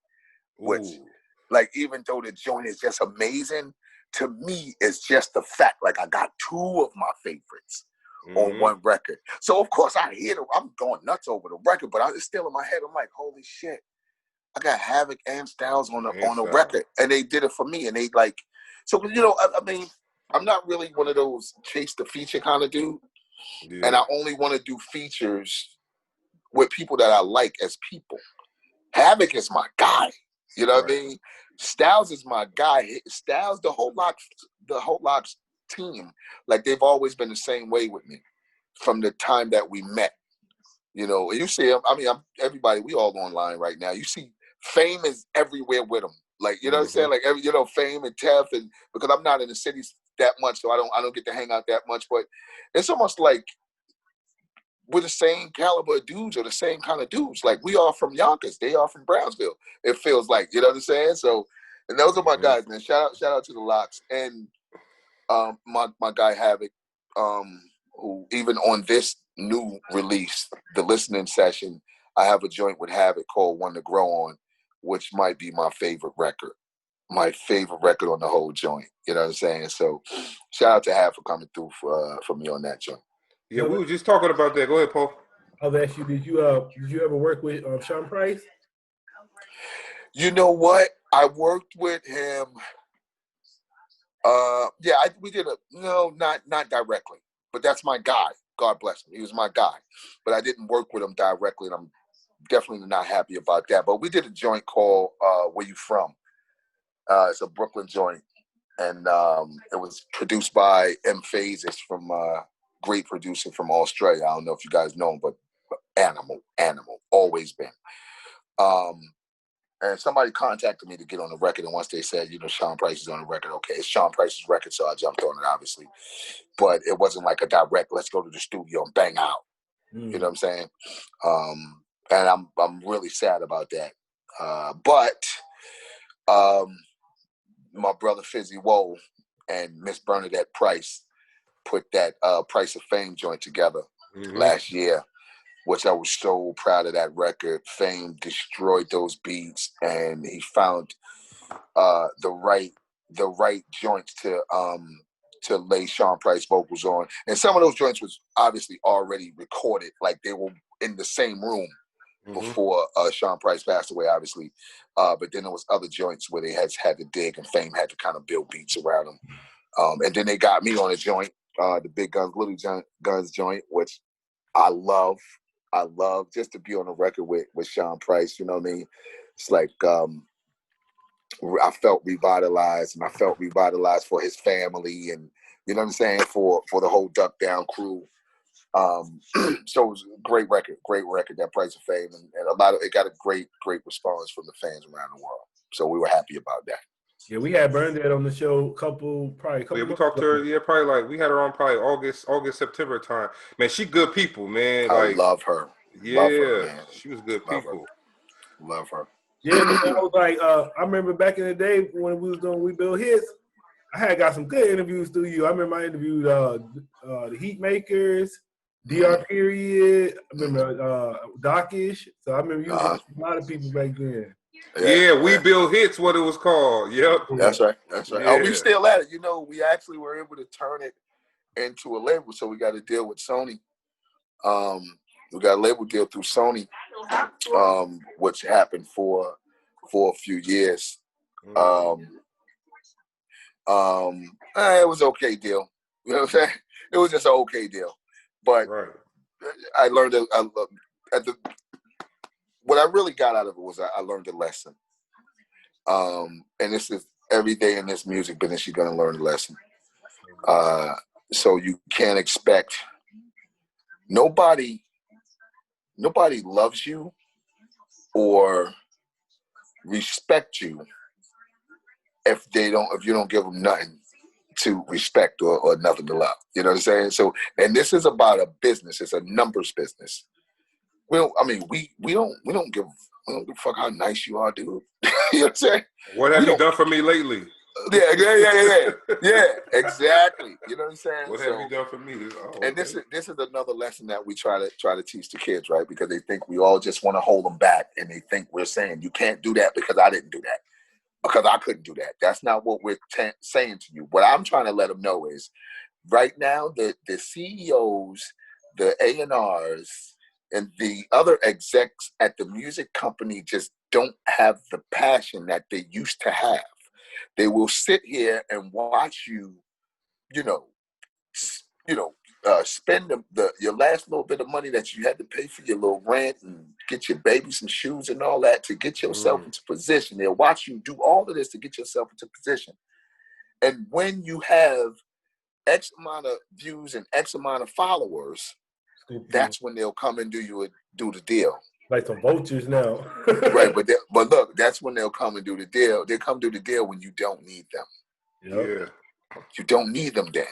Which, like, even though the joint is just amazing, to me it's just the fact, like, I got two of my favorites on one record. So of course I hear I'm going nuts over the record, but it's still in my head. I'm like, holy shit, I got Havoc and Styles on a record, and they did it for me. And they like, so I mean, I'm not really one of those chase the feature kind of dude, and I only want to do features with people that I like as people. Havoc is my guy, you know what I mean? Styles is my guy. Styles, the whole LOX team, like they've always been the same way with me from the time that we met. You see, I mean, everybody, we all online right now. You see, Fame is everywhere with them. Like, you know what I'm saying? Like, Fame and Tef, and because I'm not in the cities that much, so I don't get to hang out that much. But it's almost like we're the same caliber of dudes, or the same kind of dudes. Like, we are from Yonkers, they are from Brownsville. It feels like, you know what I'm saying? So, and those are my guys, man. Shout out to the LOX and my guy Havoc. who even on this new release, the listening session, I have a joint with Havoc called One to Grow On, which might be my favorite record. My favorite record on the whole joint. You know what I'm saying? So shout out to Hav for coming through for me on that joint. Yeah, we were just talking about that. Go ahead, Paul. I'll ask you, did you ever work with Sean Price? You know what? I worked with him. We did not directly, but that's my guy. God bless him. He was my guy, but I didn't work with him directly, and I'm definitely not happy about that. But we did a joint called "Where You From." It's a Brooklyn joint, and it was produced by M. Phases from great producer from Australia. I don't know if you guys know him, but animal, always been. And somebody contacted me to get on the record, and once they said, Sean Price is on the record, okay, it's Sean Price's record, so I jumped on it, obviously. But it wasn't like a direct, let's go to the studio and bang out. You know what I'm saying? And I'm really sad about that. But my brother Fizzy Woe and Miss Bernadette Price put that Price of Fame joint together last year, which I was so proud of that record. Fame destroyed those beats, and he found the right joints to lay Sean Price vocals on. And some of those joints was obviously already recorded, like they were in the same room before Sean Price passed away, obviously. But then there was other joints where they had to dig, and Fame had to kind of build beats around them. And then they got me on a joint, the Big Guns, Little Guns joint, which I love just to be on the record with Sean Price. You know what I mean? It's like I felt revitalized, and I felt revitalized for his family, and you know what I'm saying, for the whole Duck Down crew. So it was a great record, that Price of Fame, and it got a great response from the fans around the world. So we were happy about that. Yeah, we had Bernadette on the show Yeah, we talked to her. Yeah, probably like we had her on probably August, September time. Man, she good people, man. I love her. Yeah, love her, man. She was good people. Love her. Yeah, man, I was like, I remember back in the day when we was doing We Build Hits, I had got some good interviews through you. I remember I interviewed the Heat Makers, DR Period. I remember Dockish. So I remember you a lot of people back then. Yeah, We Build Hits, what it was called. Yep. That's right. Yeah. Oh, we still at it. We actually were able to turn it into a label, so we got to deal with Sony. We got a label deal through Sony, which happened for a few years. It was okay deal. You know what I'm saying? It was just an okay deal. But I learned what I really got out of it was I learned a lesson. And this is every day in this music business, you're gonna learn a lesson. So you can't expect nobody loves you or respect you if you don't give them nothing to respect or nothing to love. You know what I'm saying? So, and this is about a business. It's a numbers business. We don't give a fuck how nice you are, dude. You know what I'm saying? What have you done for me lately? Yeah, exactly. You know what I'm saying? What have you done for me? And this is another lesson that we try to teach the kids, right? Because they think we all just want to hold them back, and they think we're saying you can't do that because I didn't do that, because I couldn't do that. That's not what we're saying to you. What I'm trying to let them know is, right now, the CEOs, the A&Rs, and the other execs at the music company just don't have the passion that they used to have. They will sit here and watch you, spend your last little bit of money that you had to pay for your little rent and get your baby some shoes and all that to get yourself into position. They'll watch you do all of this to get yourself into position. And when you have X amount of views and X amount of followers, that's when they'll come and do the deal. Like some vultures now. Right, but look, that's when they'll come and do the deal. They'll come do the deal when you don't need them. Yeah. You don't need them then.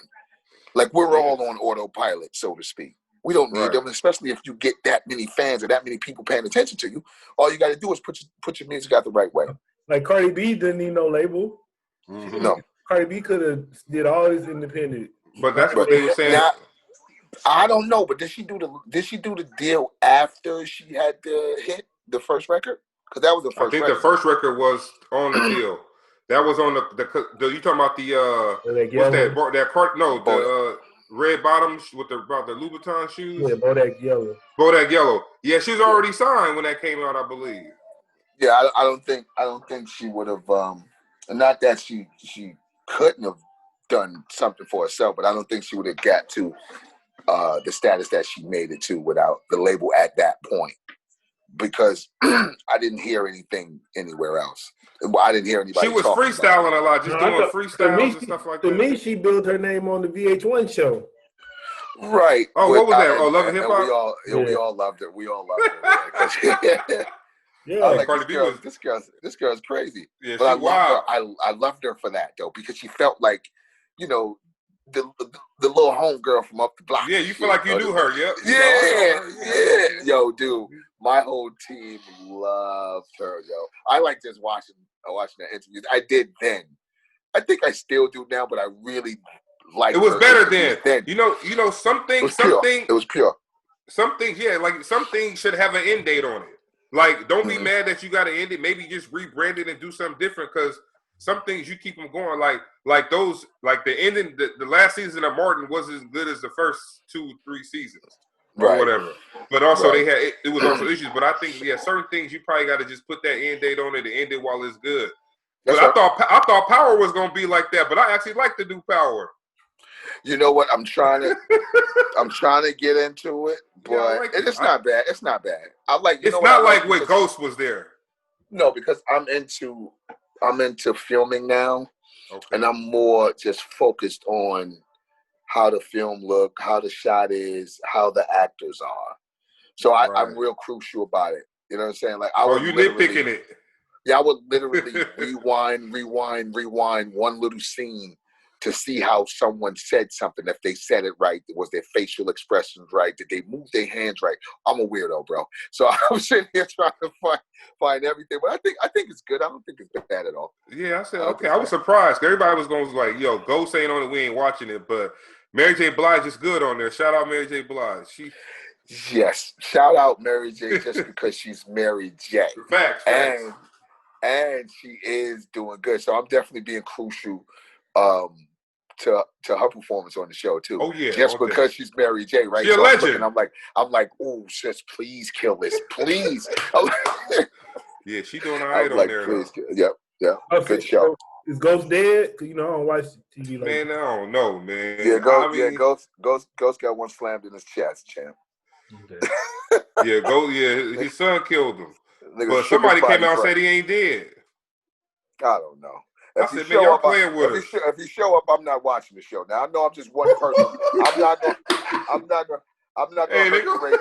Like, we're all on autopilot, so to speak. We don't need them, especially if you get that many fans or that many people paying attention to you. All you got to do is put your music out the right way. Like Cardi B didn't need no label. No. Cardi B could have did all this independent. But that's what they were saying. I don't know, but did she do the deal after she had the first record? Because that was the first. I think the first record was on the deal. That was on the you talking about the what's that? That cart? No, the red bottoms with the Louboutin shoes. Yeah, Bodak Yellow. Bodak Yellow. Yeah, she was already signed when that came out, I believe. Yeah, I don't think she would have. Not that she couldn't have done something for herself, but I don't think she would have got to the status that she made it to without the label at that point. Because I didn't hear anything anywhere else. I didn't hear anybody. She was freestyling a lot, just doing freestyles and stuff like that. To me, she built her name on the VH1 show. Right. Oh, what was that? Oh, Love and Hip Hop? We all loved it. We all loved her. Yeah. I was like, this girl's crazy. Yeah, but I loved her. I loved her for that though, because she felt like, the little homegirl from up the block. Yeah, you feel like you knew her. Yep. Yeah. Yo, dude, my whole team loved her. Yo, I like just watching that interview. I did then. I think I still do now, but I really liked her. It was better then. You know, something. It was pure. Some things, yeah, like some things should have an end date on it. Like, don't be mad that you got to end it. Maybe just rebrand it and do something different, because some things you keep them going. Like those, like the ending, the last season of Martin wasn't as good as the first 2-3 seasons or whatever. But also they had it was also issues. But I think certain things you probably got to just put that end date on it and end it while it's good. But I thought Power was gonna be like that. But I actually like the new Power. You know what? I'm trying to get into it, but it's not bad. It's not bad. It's not like when Ghost was there. No, because I'm into filming now, and I'm more just focused on how the film look, how the shot is, how the actors are. So I'm real crucial about it. You know what I'm saying? Like, you nitpicking it? Yeah, I would literally rewind one little scene to see how someone said something. If they said it right, was their facial expressions right? Did they move their hands right? I'm a weirdo, bro. So I'm sitting here trying to find everything. But I think it's good. I don't think it's bad at all. Yeah, I said okay. I was surprised. Everybody was going like, "Yo, Ghost ain't on it. We ain't watching it." But Mary J. Blige is good on there. Shout out Mary J. Blige. Yes, shout out Mary J. Just because she's Mary J. Facts. And she is doing good. So I'm definitely being crucial to her performance on the show too. Oh yeah. Just because she's Mary J, right? She's a legend. I'm like, oh sis, please kill this. Please. Yeah, she doing all right on there. Please, yep. Good show. So, is Ghost dead? Cause I don't watch TV like that. Man, I don't know, man. Yeah, Ghost got one slammed in his chest, champ. Okay. His son killed him. But somebody came out and said he ain't dead. I don't know. I said, man, y'all playing with us. If he show up, I'm not watching the show. Now I know I'm just one person. I'm not gonna hurt the ratings.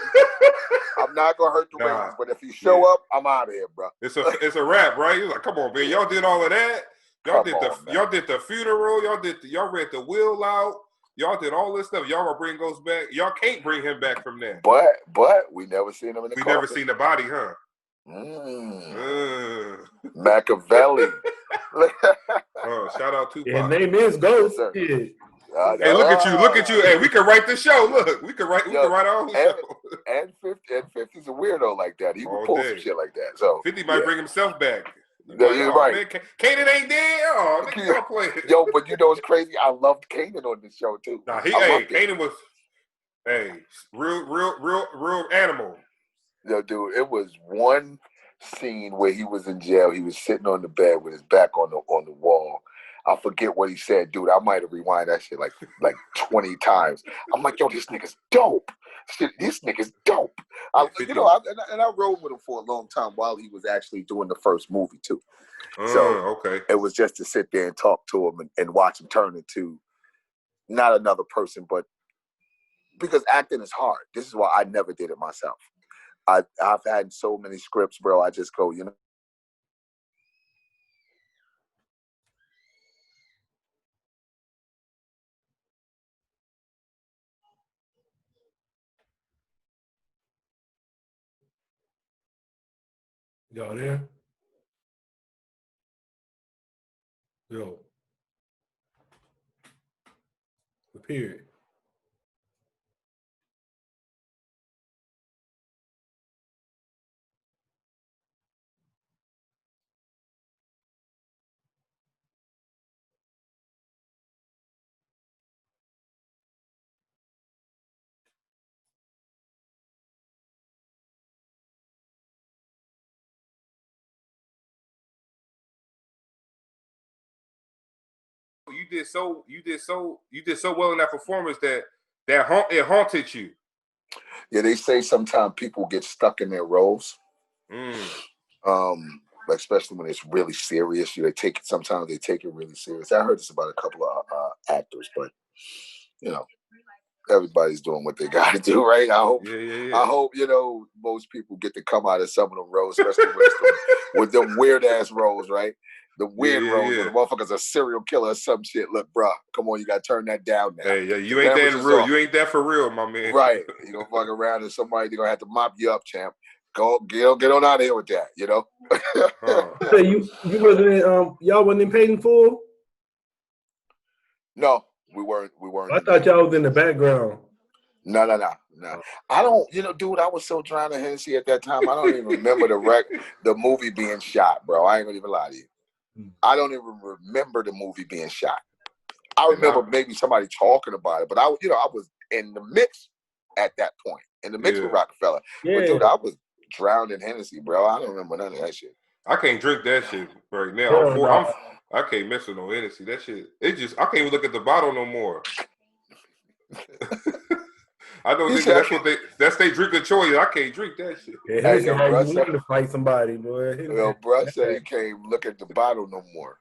I'm not gonna hurt the ratings. But if he show up, I'm out of here, bro. It's a wrap, right? You're like, come on, man. Y'all did all of that. Y'all did the funeral. Y'all read the will out. Y'all did all this stuff. Y'all gonna bring Ghost back. Y'all can't bring him back from that. But we never seen him in the coffin. Never seen the body, huh? Machiavelli. Shout out to his name is Ghost. Hey, look at you. Hey, we can write the show. Look, we can write our own show. And 50's a weirdo like that. He would pull some shit like that. So 50 might bring himself back. You're right. Man, Kanan ain't dead. Oh, nigga, y'all playing. Yo, but you know what's crazy? I loved Kanan on this show too. Nah, Kanan was real animal. Yo, dude, it was one scene where he was in jail. He was sitting on the bed with his back on the wall. I forget what he said, dude. I might have rewind that shit like 20 times. I'm like, yo, this nigga's dope. This nigga's dope. I rode with him for a long time while he was actually doing the first movie too. So it was just to sit there and talk to him and watch him turn into not another person, but because acting is hard. This is why I never did it myself. I've had so many scripts, bro. I just go, Y'all there? Yo. Period. did so well in that performance that it haunted you. Yeah, they say sometimes people get stuck in their roles. Especially when it's really serious. Sometimes they take it really serious. I heard this about a couple of actors, but everybody's doing what they got to do, right? I hope most people get to come out of some of them roles, especially with them weird ass roles, right? The weird roles where the motherfucker's a serial killer or some shit. Look, bro, come on, you gotta turn that down now. Hey, you ain't that real. You ain't that for real, my man. Right? You gonna fuck around and somebody gonna have to mop you up, champ. Go get on out of here with that, So you wasn't in, y'all wasn't in Paid in Full? No, we weren't. I thought y'all was in the background. No. I don't, dude, I was so drowned in Hennessy at that time. I don't even remember the movie being shot, bro. I ain't gonna even lie to you. I don't even remember the movie being shot. I remember maybe somebody talking about it, but I was in the mix at that point, in the mix with Rockefeller. Yeah. But dude, I was drowned in Hennessy, bro. I don't remember none of that shit. I can't drink that shit right now. I can't mess with no Hennessy. That shit, I can't even look at the bottle no more. I know niggas, that's their drink of choice. I can't drink that shit. Yeah, hey, you want to fight somebody, boy. Bro said he can't look at the bottle no more.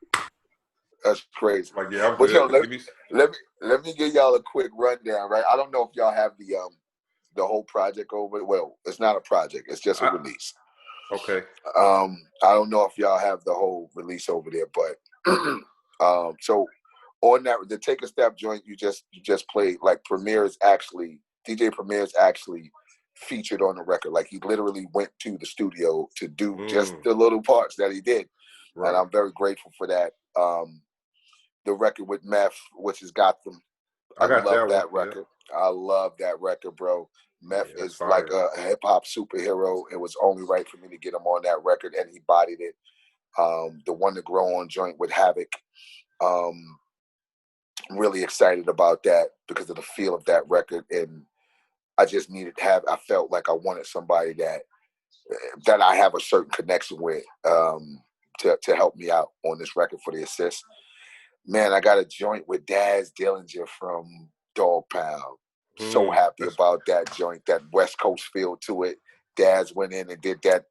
That's crazy. Like, yeah, but let me give y'all a quick rundown, right? I don't know if y'all have the whole project over. Well, it's not a project. It's just a release. Okay. I don't know if y'all have the whole release over there, but so on that, the Take a Step joint you just played, like DJ Premier is actually featured on the record. Like he literally went to the studio to do just the little parts that he did. Right. And I'm very grateful for that. The record with M.O.P, which is Gotham. I love that record. Yeah. I love that record, bro. M.O.P is like a hip hop superhero. It was only right for me to get him on that record, and he bodied it. The One to Grow On joint with Havoc. I'm really excited about that because of the feel of that record, and I just I felt like I wanted somebody that I have a certain connection with to help me out on this record for the assist. Man, I got a joint with Daz Dillinger from Dog Pound. So happy about that joint, that West Coast feel to it. Daz went in and did that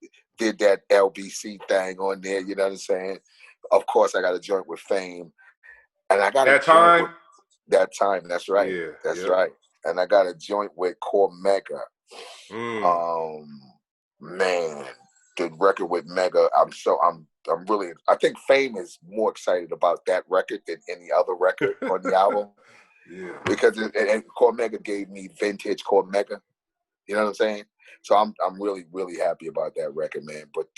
LBC thing on there, you know what I'm saying? Of course, I got a joint with Fame. And I got that time. That's right. Yeah, that's right. And I got a joint with Core Mega. Man, the record with Mega. I'm really. I think Fame is more excited about that record than any other record on the album. Yeah. Because and Core Mega gave me vintage Core Mega. You know what I'm saying? So I'm really really happy about that record, man. But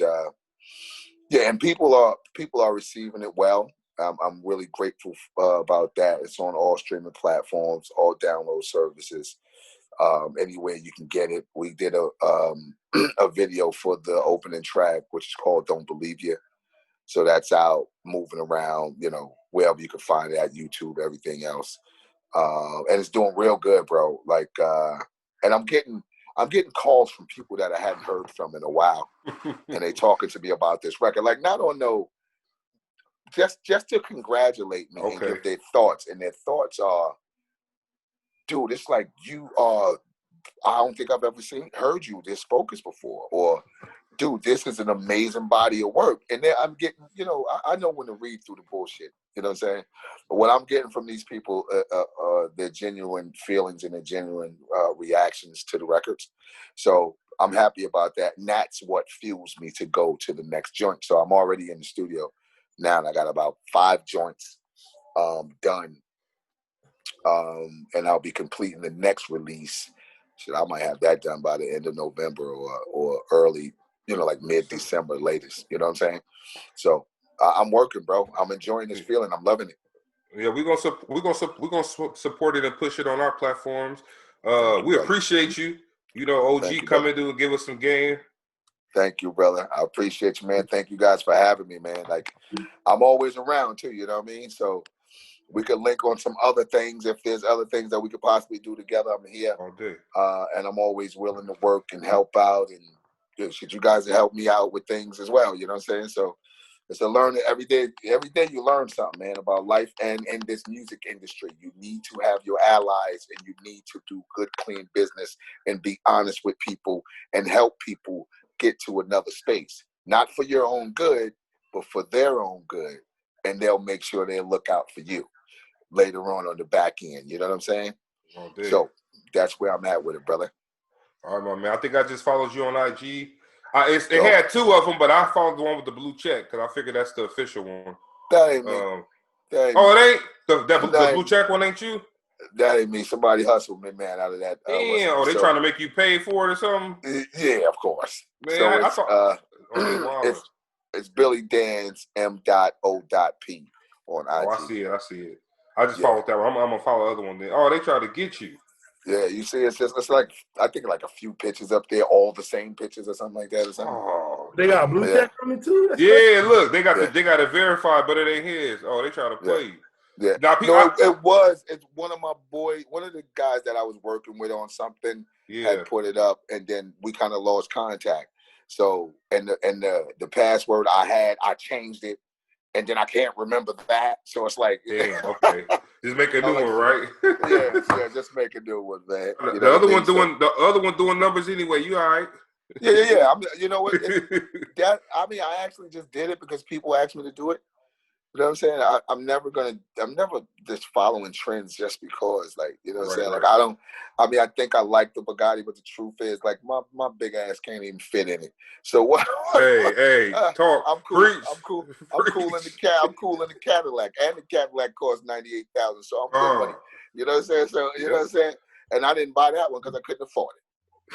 and people are receiving it well. I'm really grateful about that. It's on all streaming platforms, all download services, anywhere you can get it. We did a video for the opening track, which is called "Don't Believe You." So that's out, moving around, wherever you can find it, at YouTube, everything else, and it's doing real good, bro. Like, and I'm getting calls from people that I hadn't heard from in a while, and they talking to me about this record. Like, not on no. Just to congratulate me and give their thoughts. And their thoughts are, dude, it's like you are, I don't think I've ever heard you this focused before. Or, dude, this is an amazing body of work. And then I'm getting, I know when to read through the bullshit. You know what I'm saying? But what I'm getting from these people, their genuine feelings and their genuine reactions to the records. So I'm happy about that. And that's what fuels me to go to the next joint. So I'm already in the studio now, and I got about 5 joints done, and I'll be completing the next release. Shit, I might have that done by the end of November or early, like mid-December latest. You know what I'm saying? So I'm working, bro. I'm enjoying this feeling. I'm loving it. Yeah, we're gonna support it and push it on our platforms. We appreciate you. OG coming to give us some game. Thank you, brother. I appreciate you, man. Thank you guys for having me, man. Like, I'm always around too, you know what I mean? So we could link on some other things. If there's other things that we could possibly do together, I'm here. All day. And I'm always willing to work and help out. And should you guys help me out with things as well, you know what I'm saying? So It's a learning every day. Every day you learn something, man, about life and in this music industry. You need to have your allies, and you need to do good, clean business and be honest with people and help people get to another space. Not for your own good, but for their own good. And they'll make sure they look out for you later on the back end. You know what I'm saying? Oh, So that's where I'm at with it, brother. All right, my man. I think I just followed you on IG. It had two of them, but I followed the one with the blue check because I figured that's the official one. That ain't me. It ain't? The blue check one ain't you? That ain't me. Somebody hustled me, man, out of that. Damn, they trying to make you pay for it or something? Yeah, of course. Man, so I thought it's Billy Danze M.O.P on IG. Oh, I see it. I just followed that one. I'm gonna follow the other one then. Oh, they try to get you. Yeah, you see, it's like I think like a few pictures up there, all the same pictures or something like that or something. Oh, they got a blue check on it too. That's crazy. Look, they got it verified, but it ain't his. Oh, they try to play you. Yeah. Now, It's one of my one of the guys that I was working with on something had put it up, and then we kind of lost contact. So, and the password I changed it. And then I can't remember that, so it's like, damn, okay, just make a new one, right? yeah, just make a new one, man. The other one doing numbers anyway. You all right? Yeah. You know what? I actually just did it because people asked me to do it. You know what I'm saying? I'm never just following trends just because, like, you know what I'm saying? Right. Like, I think I like the Bugatti, but the truth is, like, my big ass can't even fit in it. So what? Hey, talk. I'm cool. Preach. I'm cool. I'm cool in the Cadillac, and the Cadillac costs $98,000. So I'm good money. You know what I'm saying? So you know what I'm saying? And I didn't buy that one because I couldn't afford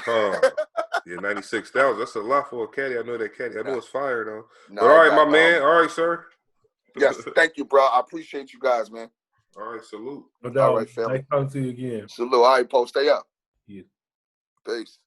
it. Yeah, 96,000. That's a lot for a caddy. I know that caddy. I know it's fire though. No, but all right, my man. All right, sir. Yes, thank you, bro. I appreciate you guys, man. All right, salute. No doubt. All right, family. Nice talking to you again. Salute. All right, Poe, stay up. Yeah. Peace.